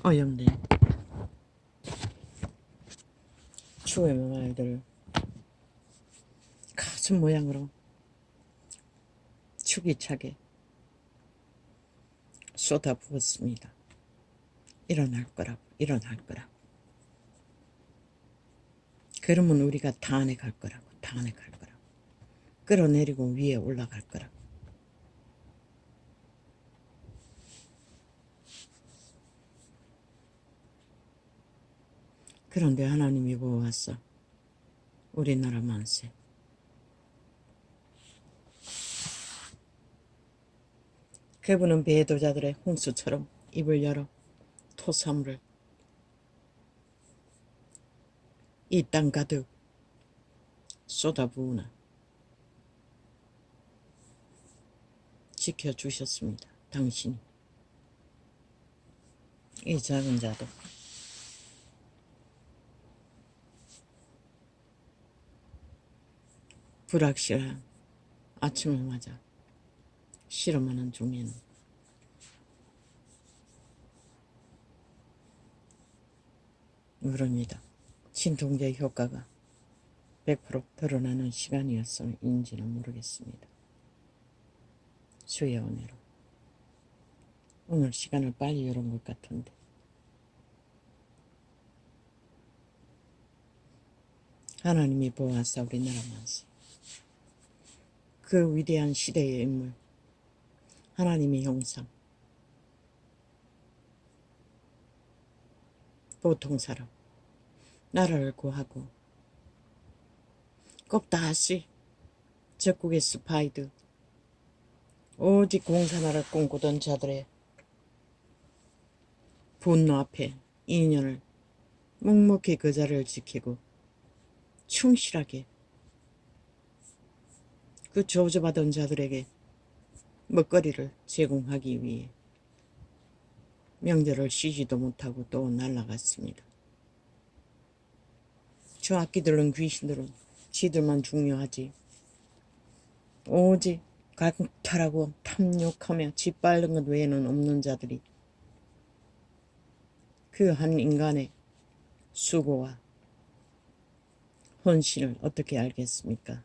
어염된 추의 말들을 가슴 모양으로 축이차게 쏟아부었습니다. 일어날 거라고, 일어날 거라고. 그러면 우리가 다 안에 갈 거라고, 다 안에 갈 거라고. 끌어내리고 위에 올라갈 거라고. 그런데 하나님이 보았어. 우리나라 만세. 그분은 배도자들의 홍수처럼 입을 열어 토사물을 이 땅 가득 쏟아부으나 지켜주셨습니다. 당신이. 이 작은 자도 불확실한 아침을 맞아 실험하는 중에는 모릅니다. 진통제 효과가 100% 드러나는 시간이었음인지는 모르겠습니다. 주의 은혜로 오늘 시간을 빨리 열은 것 같은데 하나님이 보아사 우리나라 만세. 그 위대한 시대의 인물 하나님의 형상 보통 사람 나라를 구하고 꼽다시 적국의 스파이드 오직 공산화를 꿈꾸던 자들의 분노 앞에 2년을 묵묵히 그 자리를 지키고 충실하게 그 저주받은 자들에게 먹거리를 제공하기 위해 명절을 쉬지도 못하고 또 날아갔습니다. 저 악기들은 귀신들은 지들만 중요하지 오직 강탈하고 탐욕하며 짓밟는 것 외에는 없는 자들이 그 한 인간의 수고와 헌신을 어떻게 알겠습니까?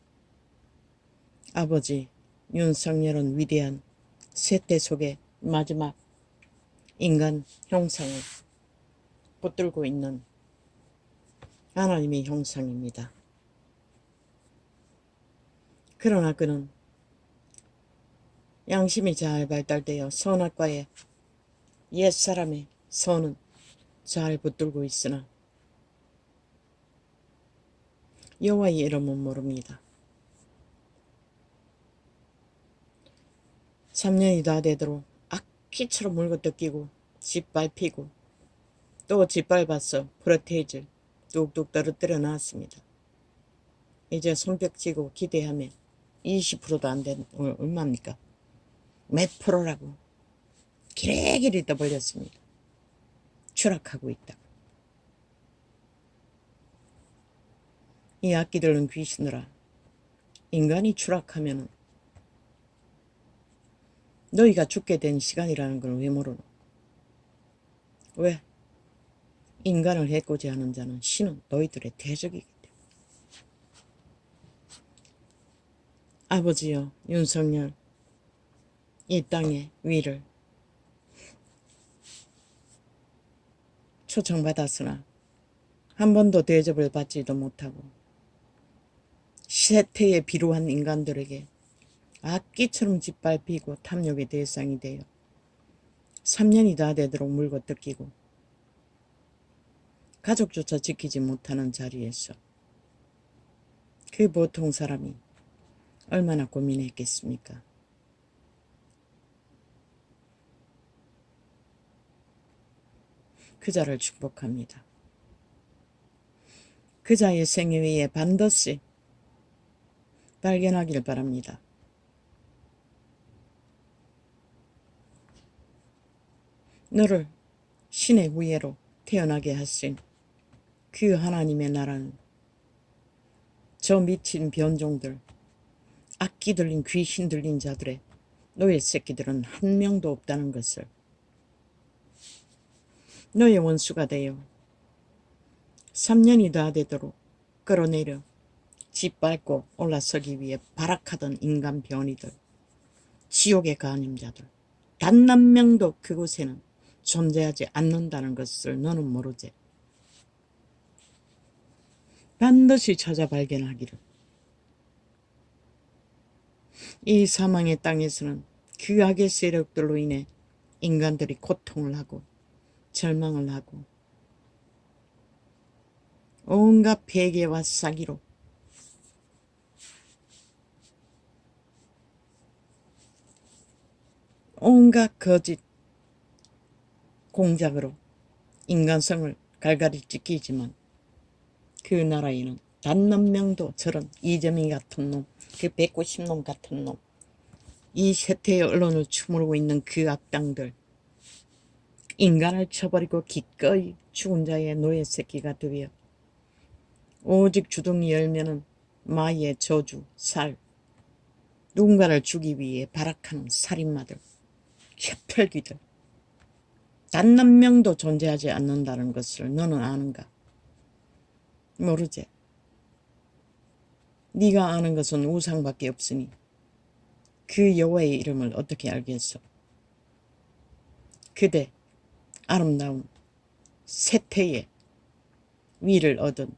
아버지 윤석열은 위대한 세대 속의 마지막 인간 형상을 붙들고 있는 하나님의 형상입니다. 그러나 그는 양심이 잘 발달되어 선악과의 옛사람의 선은 잘 붙들고 있으나 여호와의 이름은 모릅니다. 3년이 다 되도록 악기처럼 물고 뜯기고 짓밟히고 또 짓밟아서 프로테이즈 뚝뚝 떨어뜨려 놨습니다. 이제 손뼉치고 기대하며 20%도 안 된 얼마입니까? 몇 프로라고 기레기를 떠벌렸습니다. 추락하고 있다. 이 악기들은 귀신들아 인간이 추락하면 너희가 죽게 된 시간이라는 걸 왜 모르노? 왜? 인간을 해코지 하는 자는 신은 너희들의 대적이기 때문에. 아버지여 윤석열 이 땅의 위를 초청받았으나 한 번도 대접을 받지도 못하고 세태에 비루한 인간들에게 악기처럼 짓밟히고 탐욕의 대상이 되어 3년이 다 되도록 물고 뜯기고 가족조차 지키지 못하는 자리에서 그 보통 사람이 얼마나 고민했겠습니까? 그 자를 축복합니다. 그 자의 생애에 반드시 발견하길 바랍니다. 너를 신의 후예로 태어나게 하신 그 하나님의 나라는 저 미친 변종들, 악기 들린 귀신 들린 자들의 노예 새끼들은 한 명도 없다는 것을 너의 원수가 되어 3년이 다 되도록 끌어내려 짓밟고 올라서기 위해 발악하던 인간 변이들, 지옥의 간임자들, 단 한 명도 그곳에는 존재하지 않는다는 것을 너는 모르지. 반드시 찾아 발견하기를. 이 사망의 땅에서는 그 악의 세력들로 인해 인간들이 고통을 하고 절망을 하고 온갖 폐괴와 사기로 온갖 거짓 공작으로 인간성을 갈갈이 찢기지만 그 나라에는 단 한 명도 저런 이재명 같은 놈, 그 190놈 같은 놈, 이 쇠퇴의 언론을 추모르고 있는 그 악당들, 인간을 쳐버리고 기꺼이 죽은 자의 노예 새끼가 되어 오직 주둥이 열면은 마의 저주, 살, 누군가를 죽이기 위해 발악하는 살인마들, 혈혈귀들, 단 한 명도 존재하지 않는다는 것을 너는 아는가? 모르지. 네가 아는 것은 우상밖에 없으니 그 여호와의 이름을 어떻게 알겠어? 그대 아름다운 세태의 위를 얻은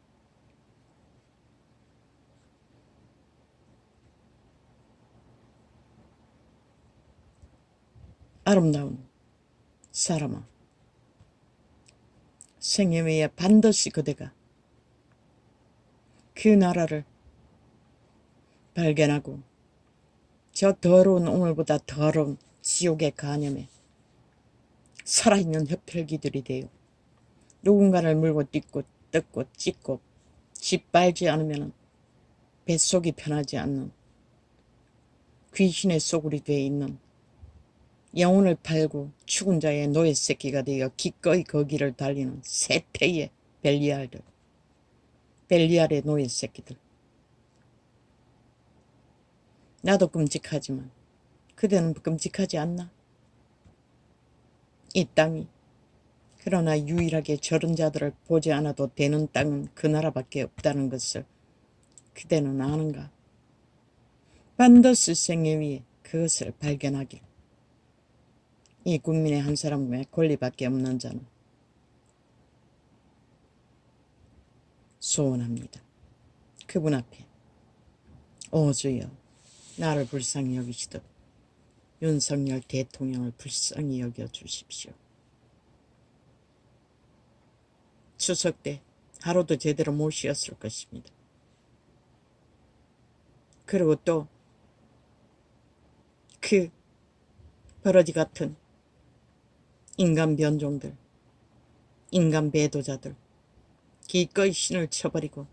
아름다운 사람아, 생애 외에 반드시 그대가 그 나라를 발견하고 저 더러운 오늘보다 더러운 지옥의 간염에 살아있는 흡혈귀들이 되어 누군가를 물고 뜯고 뜯고 찢고 짓밟지 않으면 뱃속이 편하지 않는 귀신의 소굴이 되어 있는 영혼을 팔고 죽은 자의 노예 새끼가 되어 기꺼이 거기를 달리는 세태의 벨리알들, 벨리알의 노예 새끼들. 나도 끔찍하지만 그대는 끔찍하지 않나? 이 땅이 그러나 유일하게 저런 자들을 보지 않아도 되는 땅은 그 나라밖에 없다는 것을 그대는 아는가? 반드시 생애 위에 그것을 발견하길. 이 국민의 한 사람의 권리밖에 없는 자는 소원합니다. 그분 앞에 오 주여 나를 불쌍히 여기시듯 윤석열 대통령을 불쌍히 여겨주십시오. 추석 때 하루도 제대로 못 쉬었을 것입니다. 그리고 또 그 버러지 같은 인간 변종들, 인간 배도자들 기꺼이 신을 쳐버리고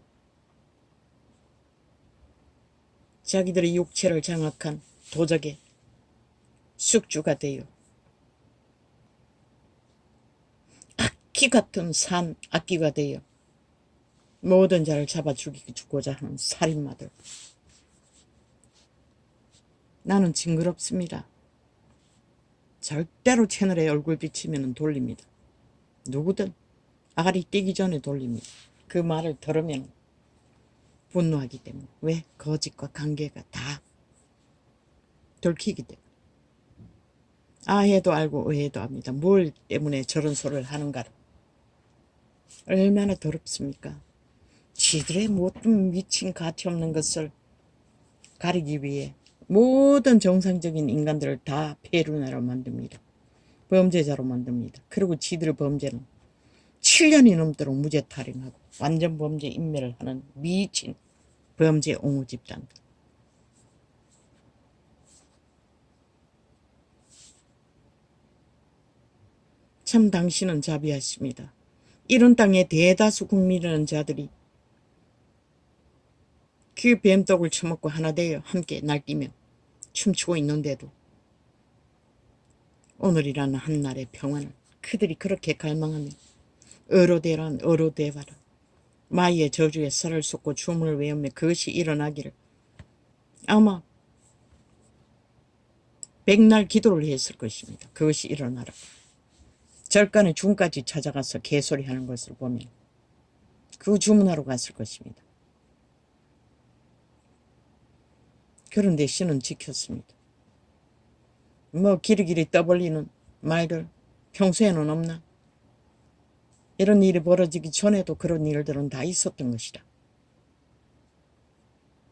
자기들의 육체를 장악한 도적의 숙주가 되어 악기 같은 산 악기가 되어 모든 자를 잡아 죽이고자 하는 살인마들. 나는 징그럽습니다. 절대로 채널에 얼굴 비치면 돌립니다. 누구든 아가리 뛰기 전에 돌립니다. 그 말을 들으면 분노하기 때문에. 왜? 거짓과 관계가 다 들키기 때문에. 아해도 알고 의해도 압니다. 뭘 때문에 저런 소리를 하는가를. 얼마나 더럽습니까? 지들의 모든 미친 가치 없는 것을 가리기 위해 모든 정상적인 인간들을 다 폐륜하러 만듭니다. 범죄자로 만듭니다. 그리고 지들 범죄는 7년이 넘도록 무죄 탈행하고 완전 범죄 인멸을 하는 미친 범죄 옹호 집단들. 참 당신은 자비하십니다. 이런 땅에 대다수 국민이라는 자들이 그 뱀떡을 처먹고 하나 되어 함께 날뛰며 춤추고 있는데도 오늘이라는 한날의 평안을 그들이 그렇게 갈망하며 어로대란 어로대바라 마이의 저주에 살을 쏟고 주문을 외우며 그것이 일어나기를 아마 백날 기도를 했을 것입니다. 그것이 일어나라. 절간에 중까지 찾아가서 개소리 하는 것을 보면 그 주문하러 갔을 것입니다. 그런데 신은 지켰습니다. 뭐 기리기리 떠벌리는 말들 평소에는 없나? 이런 일이 벌어지기 전에도 그런 일들은 다 있었던 것이다.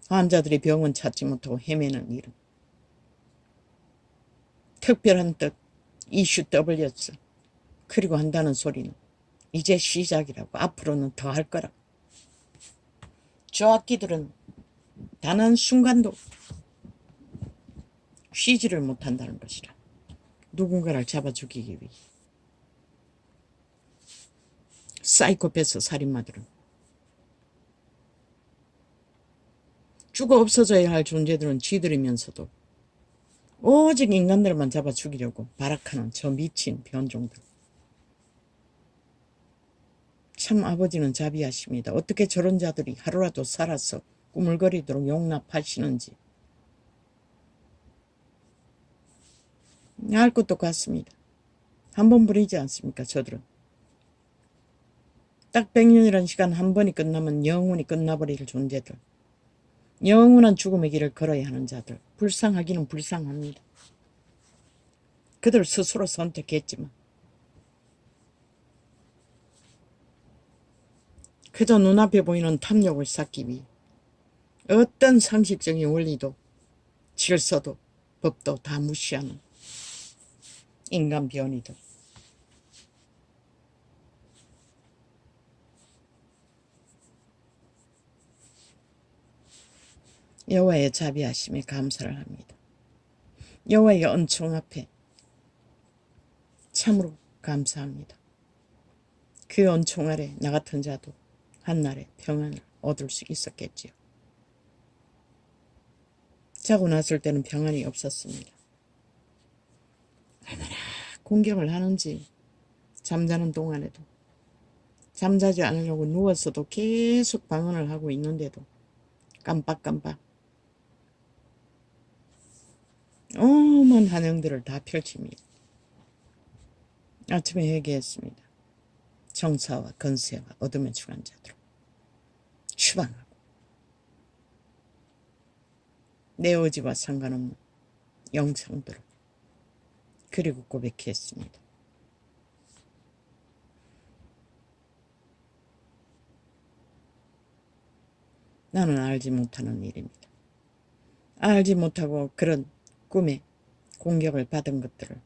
환자들이 병원 찾지 못하고 헤매는 일은 특별한 뜻 이슈 떠벌렸어. 그리고 한다는 소리는 이제 시작이라고, 앞으로는 더 할 거라고. 저 악기들은 단 한 순간도 쉬지를 못한다는 것이라. 누군가를 잡아 죽이기 위해. 사이코패스 살인마들은 죽어 없어져야 할 존재들은 쥐들이면서도 오직 인간들만 잡아 죽이려고 발악하는 저 미친 변종들. 참 아버지는 자비하십니다. 어떻게 저런 자들이 하루라도 살아서 꾸물거리도록 용납하시는지. 알 것도 같습니다. 한 번 부리지 않습니까, 저들은. 딱 100년이라는 시간 한 번이 끝나면 영원히 끝나버릴 존재들. 영원한 죽음의 길을 걸어야 하는 자들. 불쌍하기는 불쌍합니다. 그들 스스로 선택했지만 그저 눈앞에 보이는 탐욕을 쌓기 위해 어떤 상식적인 원리도 질서도 법도 다 무시하는 인간 변이들. 여호와의 자비하심에 감사를 합니다. 여호와의 은총 앞에 참으로 감사합니다. 그 은총 아래 나 같은 자도 한날에 평안을 얻을 수 있었겠지요. 자고 났을 때는 평안이 없었습니다. 얼마나 공경을 하는지. 잠자는 동안에도 잠자지 않으려고 누웠어도 계속 방언을 하고 있는데도 깜빡깜빡 오만 한영들을 다 펼칩니다. 아침에 회개했습니다. 정사와 건세와 어둠의 주관자들로 추방하고 내 의지와 상관없는 영상들을 그리고 고백했습니다. 나는 알지 못하는 일입니다. 알지 못하고 그런 꿈에 공격을 받은 것들을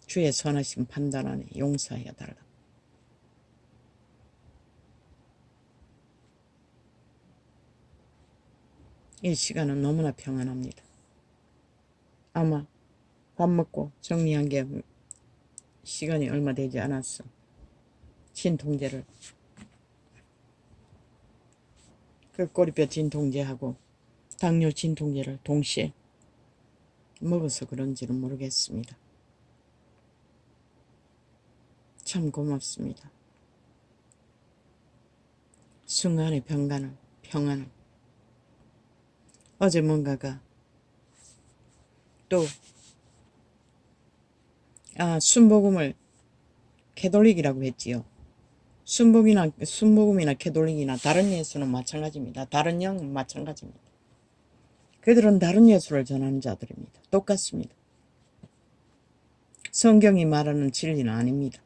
주의 선하신 판단 안에 용서하여 달라. 이 시간은 너무나 평안합니다. 아마 밥 먹고 정리한 게 시간이 얼마 되지 않았어. 진통제를 그 꼬리뼈 진통제하고 당뇨 진통제를 동시에 먹어서 그런지는 모르겠습니다. 참 고맙습니다. 순간의 평안을 어제 뭔가가 또 순복음을 캐톨릭이라고 했지요. 순복음이나 캐톨릭이나 다른 예수는 마찬가지입니다. 다른 영은 마찬가지입니다. 그들은 다른 예수를 전하는 자들입니다. 똑같습니다. 성경이 말하는 진리는 아닙니다.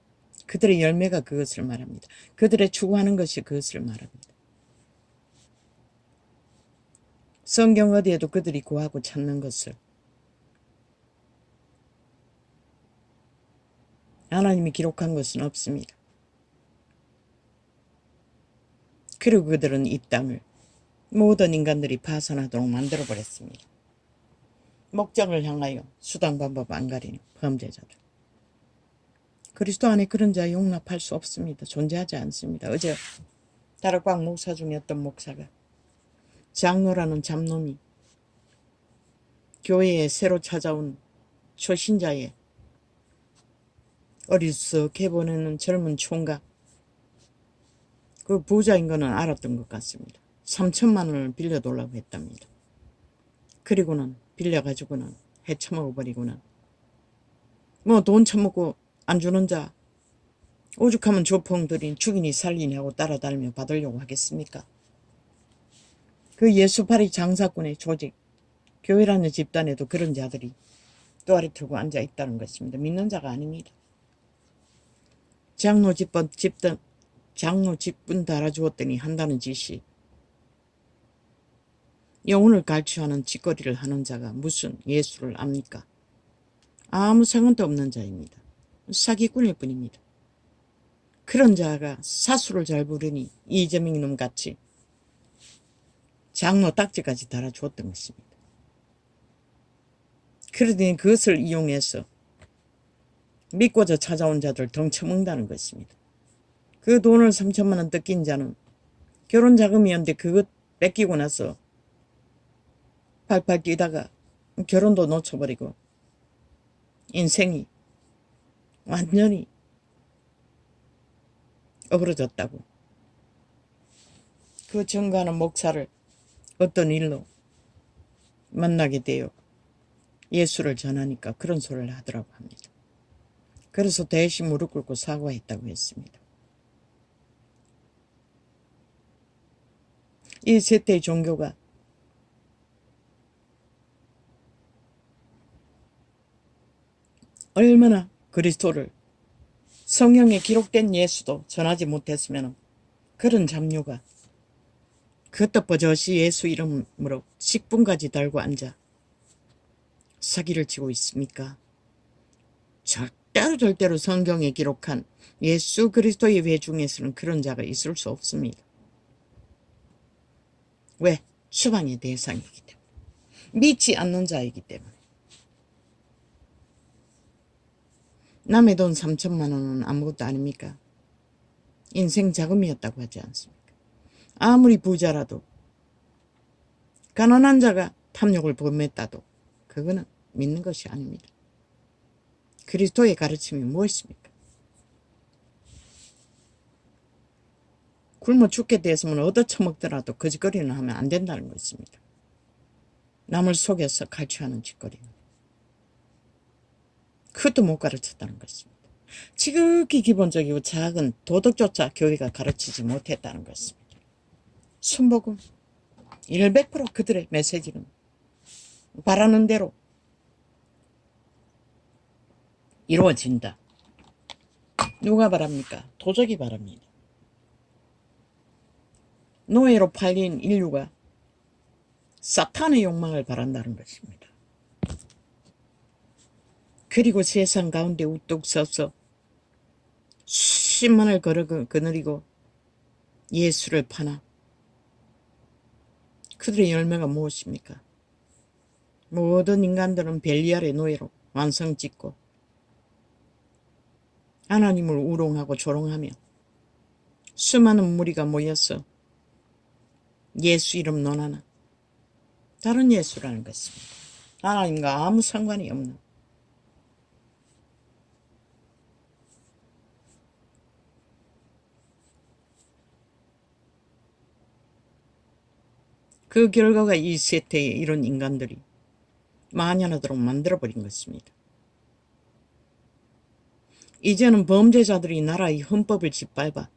그들의 열매가 그것을 말합니다. 그들의 추구하는 것이 그것을 말합니다. 성경 어디에도 그들이 구하고 찾는 것을 하나님이 기록한 것은 없습니다. 그리고 그들은 이 땅을 모든 인간들이 파산하도록 만들어버렸습니다. 목적을 향하여 수단 방법 안 가리는 범죄자들. 그리스도 안에 그런 자 용납할 수 없습니다. 존재하지 않습니다. 어제 다락방 목사 중에 어떤 목사가 장로라는 잡놈이 교회에 새로 찾아온 초신자의 어리석게 보내는 젊은 총각, 그 부자인 거는 알았던 것 같습니다. 3천만 원을 빌려달라고 했답니다. 그리고는 빌려가지고는 해쳐먹어버리고는 뭐 돈 처먹고 안 주는 자 오죽하면 조펑들인 죽이니 살리냐고 따라다니며 받으려고 하겠습니까? 그 예수파리 장사꾼의 조직, 교회라는 집단에도 그런 자들이 또아리 틀고 앉아 있다는 것입니다. 믿는 자가 아닙니다. 장로 직분 달아주었더니 한다는 짓이 영혼을 갈취하는 짓거리를 하는 자가 무슨 예수를 압니까? 아무 상관도 없는 자입니다. 사기꾼일 뿐입니다. 그런 자가 사수를 잘 부르니 이재명 놈 같이 장로 딱지까지 달아주었던 것입니다. 그러더니 그것을 이용해서 믿고자 찾아온 자들 덩쳐먹는다는 것입니다. 그 돈을 3천만 원 뜯긴 자는 결혼 자금이었는데 그것 뺏기고 나서 팔팔 뛰다가 결혼도 놓쳐버리고 인생이 완전히 어그러졌다고. 그 증거하는 목사를 어떤 일로 만나게 되어 예수를 전하니까 그런 소리를 하더라고 합니다. 그래서 대신 무릎 꿇고 사과했다고 했습니다. 이 세대의 종교가 얼마나 그리스도를 성경에 기록된 예수도 전하지 못했으면 그런 잡류가 그것도 버젓이 예수 이름으로 식분까지 달고 앉아 사기를 치고 있습니까? 절대로 성경에 기록한 예수 그리스도의 외 중에서는 그런 자가 있을 수 없습니다. 왜? 추방의 대상이기 때문에. 믿지 않는 자이기 때문에. 남의 돈 3천만 원은 아무것도 아닙니까? 인생 자금이었다고 하지 않습니까? 아무리 부자라도 가난한 자가 탐욕을 범했다도 그거는 믿는 것이 아닙니다. 그리스도의 가르침이 무엇입니까? 굶어 죽게 됐으면 얻어쳐먹더라도 거짓거리는 하면 안 된다는 것입니다. 남을 속여서 갈취하는 짓거리는. 그것도 못 가르쳤다는 것입니다. 지극히 기본적이고 작은 도덕조차 교회가 가르치지 못했다는 것입니다. 순복음 100% 그들의 메시지는 바라는 대로 이루어진다. 누가 바랍니까? 도적이 바랍니다. 노예로 팔린 인류가 사탄의 욕망을 바란다는 것입니다. 그리고 세상 가운데 우뚝 서서 수십만을 거느리고 예수를 파나 그들의 열매가 무엇입니까? 모든 인간들은 벨리알의 노예로 완성짓고 하나님을 우롱하고 조롱하며 수많은 무리가 모여서 예수 이름 논하나 다른 예수라는 것입니다. 하나님과 아무 상관이 없는 그 결과가 이 세태에 이런 인간들이 만연하도록 만들어버린 것입니다. 이제는 범죄자들이 나라의 헌법을 짓밟아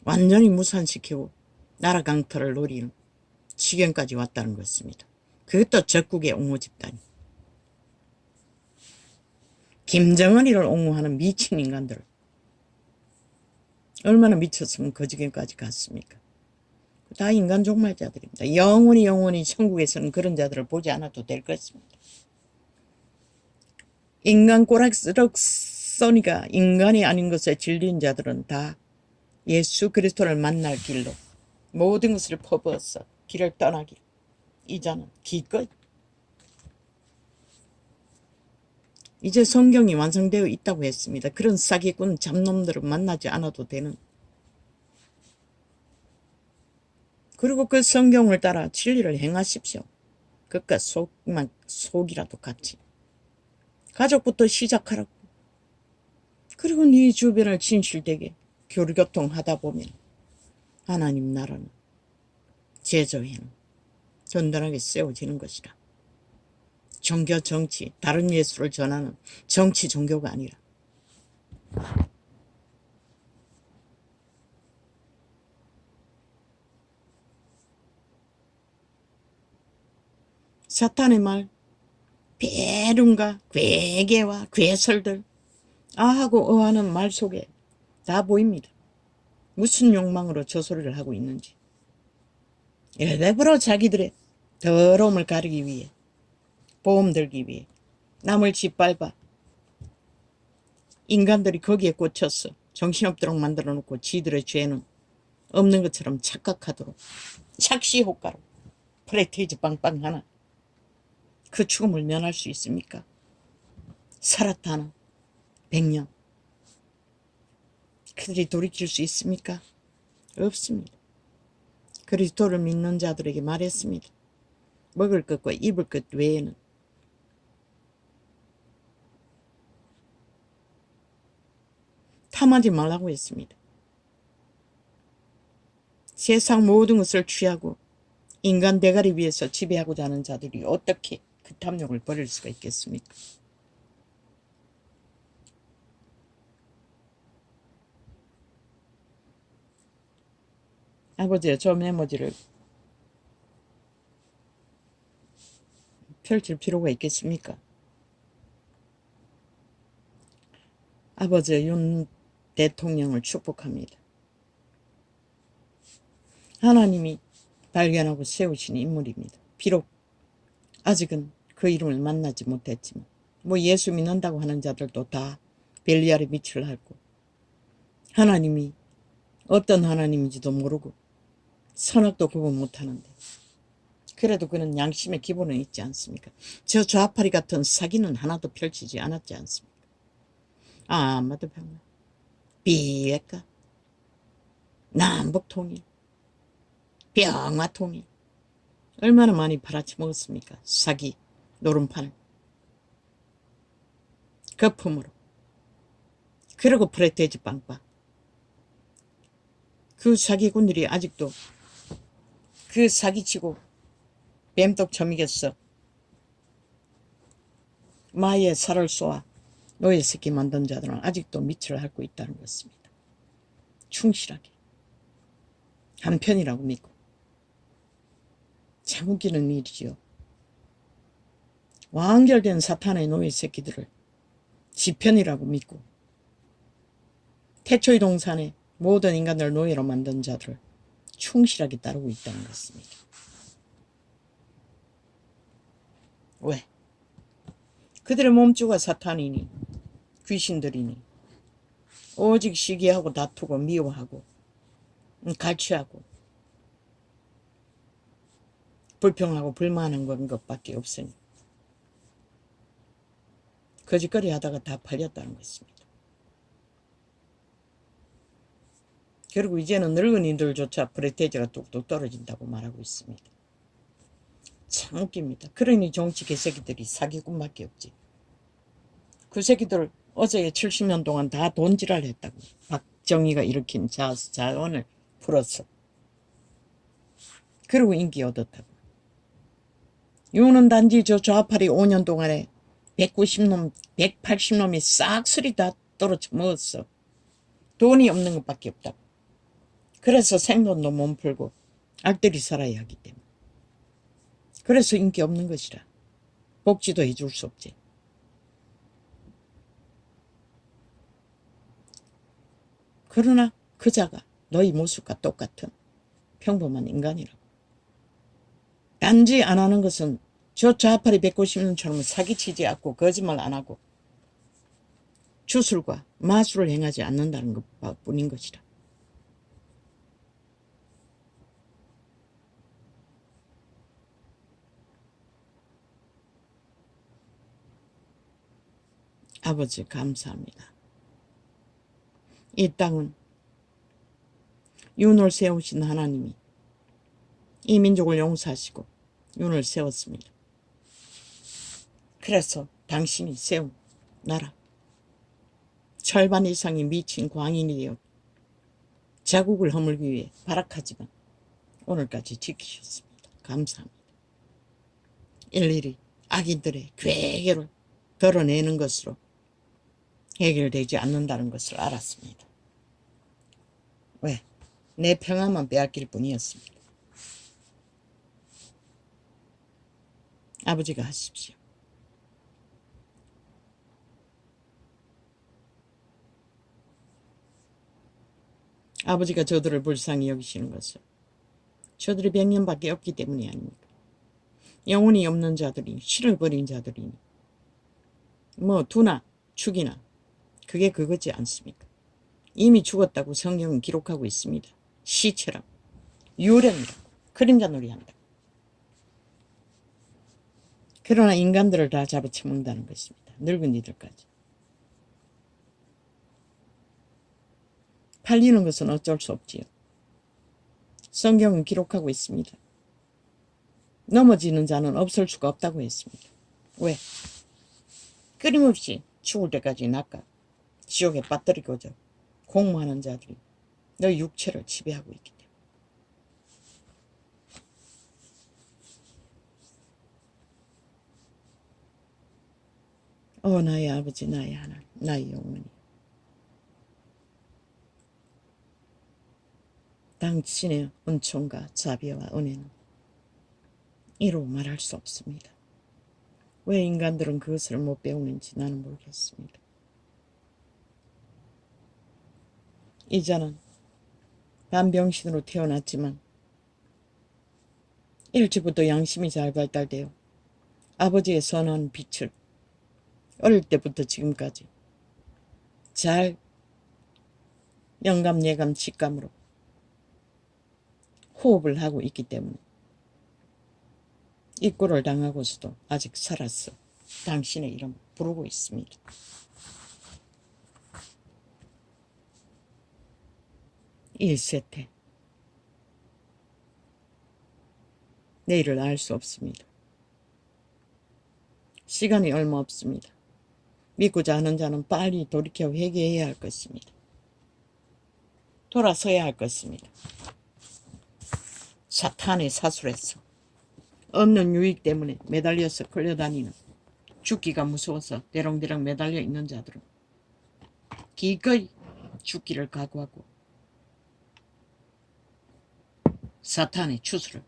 완전히 무산시키고 나라 강탈을 노리는 지경까지 왔다는 것입니다. 그것도 적국의 옹호 집단이. 김정은이를 옹호하는 미친 인간들. 얼마나 미쳤으면 그 지경까지 갔습니까? 다 인간 종말자들입니다. 영원히 천국에서는 그런 자들을 보지 않아도 될 것입니다. 인간 꼬락스럭 써니가 인간이 아닌 것에 질린 자들은 다 예수 그리스도를 만날 길로 모든 것을 퍼부어서 길을 떠나기. 이자는 기꺼이. 이제 성경이 완성되어 있다고 했습니다. 그런 사기꾼 잡놈들을 만나지 않아도 되는. 그리고 그 성경을 따라 진리를 행하십시오. 그깟 속이라도 같이. 가족부터 시작하라고. 그리고 네 주변을 진실되게 교류교통하다 보면 하나님 나라는 제조에는 든든하게 세워지는 것이라. 종교 정치, 다른 예수를 전하는 정치 종교가 아니라 사탄의 말, 배륜과 괴계와 괴설들, 아하고 어하는 말 속에 다 보입니다. 무슨 욕망으로 저 소리를 하고 있는지. 일베풀어 자기들의 더러움을 가리기 위해, 보험 들기 위해 남을 짓밟아 인간들이 거기에 꽂혔어. 정신없도록 만들어 놓고 지들의 죄는 없는 것처럼 착각하도록 착시 효과로 프레테이즈 빵빵 하나. 그 죽음을 면할 수 있습니까? 살았다는 100년. 그들이 돌이킬 수 있습니까? 없습니다. 그리스도를 믿는 자들에게 말했습니다. 먹을 것과 입을 것 외에는 탐하지 말라고 했습니다. 세상 모든 것을 취하고 인간 대가리 위에서 지배하고자 하는 자들이 어떻게 그 탐욕을 버릴 수가 있겠습니까? 아버지요, 저 메모지를 펼칠 필요가 있겠습니까? 아버지 윤 대통령을 축복합니다. 하나님이 발견하고 세우신 인물입니다. 비록 아직은 그 이름을 만나지 못했지만 뭐 예수 믿는다고 하는 자들도 다 벨리알의 빛을 알고 하나님이 어떤 하나님인지도 모르고 선악도 구분 못하는데 그래도 그는 양심의 기본은 있지 않습니까? 저 좌파리 같은 사기는 하나도 펼치지 않았지 않습니까? 아마도 병나 비핵화 남북통일 병화통일 얼마나 많이 팔아쳐먹었습니까? 사기 노름판을 거품으로. 그리고 프레테이즈 빵빵. 그 사기꾼들이 아직도 그 사기치고 뱀독 처먹였어. 마의 살을 쏘아 노예 새끼 만든 자들은 아직도 밑을 핥고 있다는 것입니다. 충실하게 한편이라고 믿고 참 웃기는 일이지요. 완결된 사탄의 노예 새끼들을 지편이라고 믿고 태초의 동산에 모든 인간을 노예로 만든 자들을 충실하게 따르고 있다는 것입니다. 왜? 그들의 몸주가 사탄이니 귀신들이니 오직 시기하고 다투고 미워하고 갈취하고 불평하고 불만한 것밖에 없으니 거짓거리 하다가 다 팔렸다는 것입니다. 그리고 이제는 늙은이들조차 프레테이즈가 뚝뚝 떨어진다고 말하고 있습니다. 참 웃깁니다. 그러니 정치 개새끼들이 사기꾼밖에 없지. 그 새끼들 어제 70년 동안 다 돈지랄 했다고. 박정희가 일으킨 자원을 풀었어. 그리고 인기 얻었다고. 유는 단지 저 좌파리 5년 동안에 190놈, 180놈이 싹쓸이 다 떨어져 먹었어. 돈이 없는 것밖에 없다고. 그래서 생돈도 못 풀고 알뜰히 살아야 하기 때문에. 그래서 인기 없는 것이라. 복지도 해줄 수 없지. 그러나 그자가 너희 모습과 똑같은 평범한 인간이라고. 단지 안 하는 것은 저 좌파리 190년처럼 사기치지 않고 거짓말 안 하고 주술과 마술을 행하지 않는다는 것뿐인 것이라. 아버지 감사합니다. 이 땅은 윤을 세우신 하나님이 이 민족을 용서하시고 윤을 세웠습니다. 그래서 당신이 세운 나라 절반 이상이 미친 광인이 되어 자국을 허물기 위해 발악하지만 오늘까지 지키셨습니다. 감사합니다. 일일이 악인들의 괴계를 드러내는 것으로 해결되지 않는다는 것을 알았습니다. 왜? 내 평안만 빼앗길 뿐이었습니다. 아버지가 하십시오. 아버지가 저들을 불쌍히 여기시는 것은 저들이 100년밖에 없기 때문이 아닙니까? 영혼이 없는 자들이, 신을 버린 자들이 뭐 두나 죽이나 그게 그거지 않습니까? 이미 죽었다고 성경은 기록하고 있습니다. 시체라고, 유령이라고, 그림자 놀이한다. 그러나 인간들을 다 잡아쳐먹는다는 것입니다. 늙은이들까지. 팔리는 것은 어쩔 수 없지요. 성경은 기록하고 있습니다. 넘어지는 자는 없을 수가 없다고 했습니다. 왜? 끊임없이 죽을 때까지 낚아 지옥에 빠뜨리고자 공모하는 자들이 너 육체를 지배하고 있기 때문에 나의 아버지, 나의 하나님, 나의 영혼이 당신의 은총과 자비와 은혜는 이로 말할 수 없습니다. 왜 인간들은 그것을 못 배우는지 나는 모르겠습니다. 이자는 반병신으로 태어났지만 일찍부터 양심이 잘 발달되어 아버지의 선한 빛을 어릴 때부터 지금까지 잘 영감, 예감, 직감으로 호흡을 하고 있기 때문에 이 꼴을 당하고서도 아직 살았어 당신의 이름 부르고 있습니다. 일세태 내일을 알 수 없습니다. 시간이 얼마 없습니다. 믿고자 하는 자는 빨리 돌이켜 회개해야 할 것입니다. 돌아서야 할 것입니다. 사탄의 사술에서 없는 유익 때문에 매달려서 끌려다니는 죽기가 무서워서 대롱대롱 매달려 있는 자들은 기꺼이 죽기를 각오하고 사탄의 추수를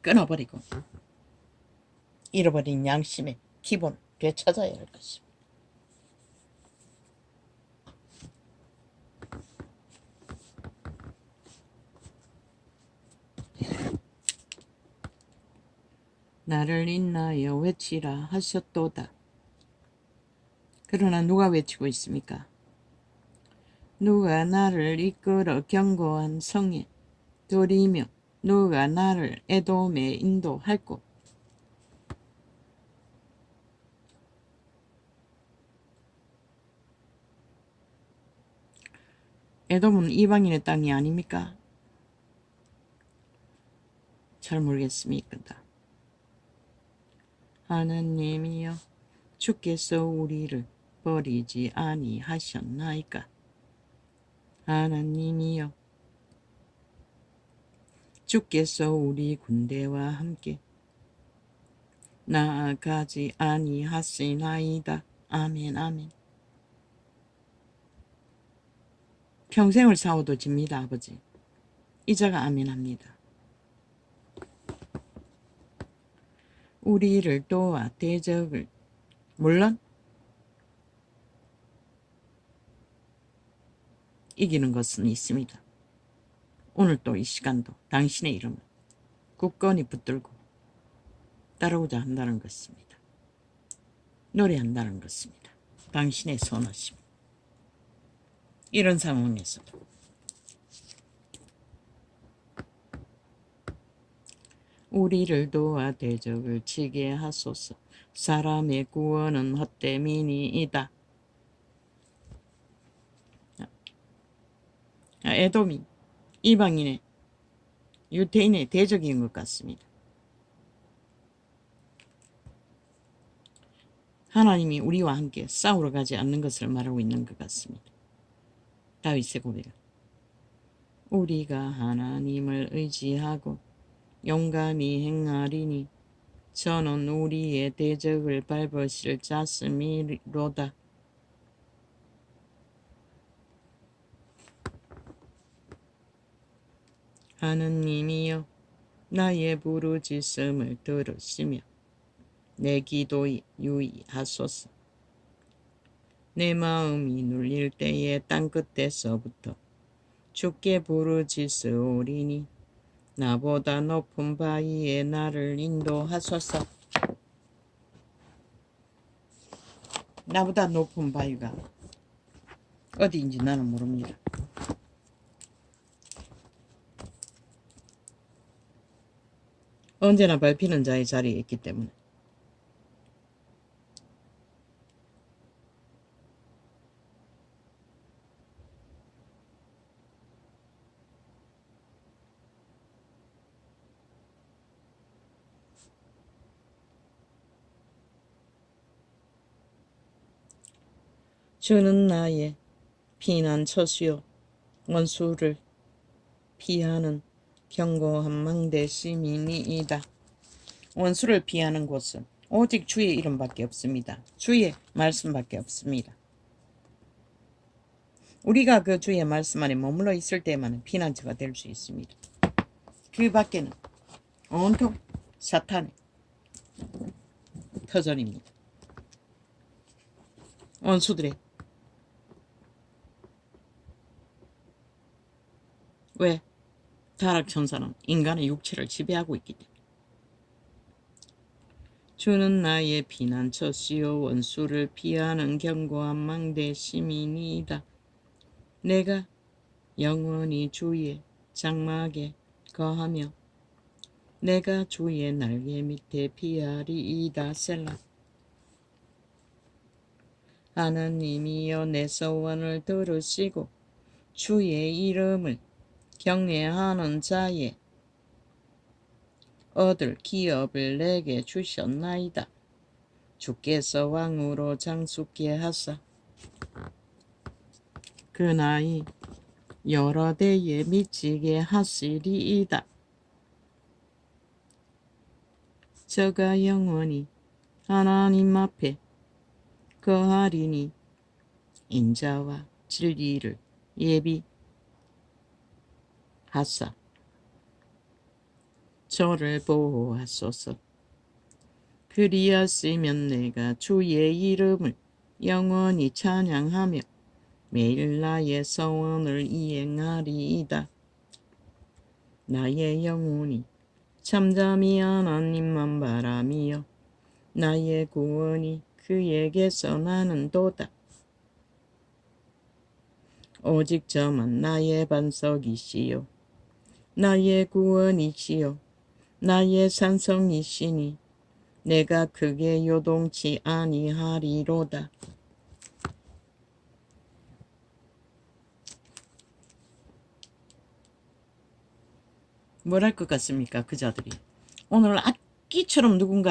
끊어버리고 잃어버린 양심의 기본을 되찾아야 할 것입니다. 나를 인하여 외치라 하셨도다. 그러나 누가 외치고 있습니까? 누가 나를 이끌어 견고한 성에 들이며 누가 나를 에돔에 인도할꼬. 에돔은 이방인의 땅이 아닙니까? 잘 모르겠습니다. 하나님이여 주께서 우리를 버리지 아니하셨나이까. 하나님이여 주께서 우리 군대와 함께 나아가지 아니하시나이다. 아멘 아멘. 평생을 싸워도 집니다. 아버지. 이자가 아멘합니다. 우리를 도와 대적을 물론 이기는 것은 있습니다. 오늘 또 이 시간도 당신의 이름을 굳건히 붙들고 따르고자 한다는 것입니다. 노래한다는 것입니다. 당신의 선하심. 이런 상황에서도 우리를 도와 대적을 치게 하소서. 사람의 구원은 헛되미니이다. 에돔이 이방인의 유태인의 대적인 것 같습니다. 하나님이 우리와 함께 싸우러 가지 않는 것을 말하고 있는 것 같습니다. 다윗의 고백. 우리가 하나님을 의지하고 용감히 행하리니 저는 우리의 대적을 밟으실 자씀이로다. 하느님이여 나의 부르짖음을 들으시며 내 기도에 유의하소서. 내 마음이 눌릴 때에 땅끝에서부터 주께 부르짖으오리니 나보다 높은 바위에 나를 인도하소서. 나보다 높은 바위가 어디인지 나는 모릅니다. 언제나 밟히는 자의 자리에 있기 때문에. 주는 나의 피난처시요 원수를 피하는 견고한 망대 시민이이다. 원수를 피하는 곳은 오직 주의 이름밖에 없습니다. 주의 말씀밖에 없습니다. 우리가 그 주의 말씀 안에 머물러 있을 때만 피난처가 될 수 있습니다. 그 밖에는 온통 사탄의 터전입니다. 원수들의 왜? 타락천사는 인간의 육체를 지배하고 있기 때문에. 주는 나의 피난처시요 원수를 피하는 견고한 망대 시민이다. 내가 영원히 주의 장막에 거하며 내가 주의 날개 밑에 피하리이다. 셀라. 하나님이여 내 소원을 들으시고 주의 이름을 경외하는 자의 얻을 기업을 내게 주셨나이다. 주께서 왕으로 장수케 하사 그 나이 여러 대에 미치게 하시리이다. 저가 영원히 하나님 앞에 거하리니 인자와 진리를 예비하사 저를 보호하소서. 그리하시면 내가 주의 이름을 영원히 찬양하며 매일 나의 소원을 이행하리이다. 나의 영혼이 잠잠히 하나님만 바라며 나의 구원이 그에게서 나는도다. 오직 저만 나의 반석이시요 나의 구원이시요 나의 산성이시니 내가 크게 요동치 아니하리로다. 뭘 할 것 같습니까? 그 자들이 오늘 악기처럼 누군가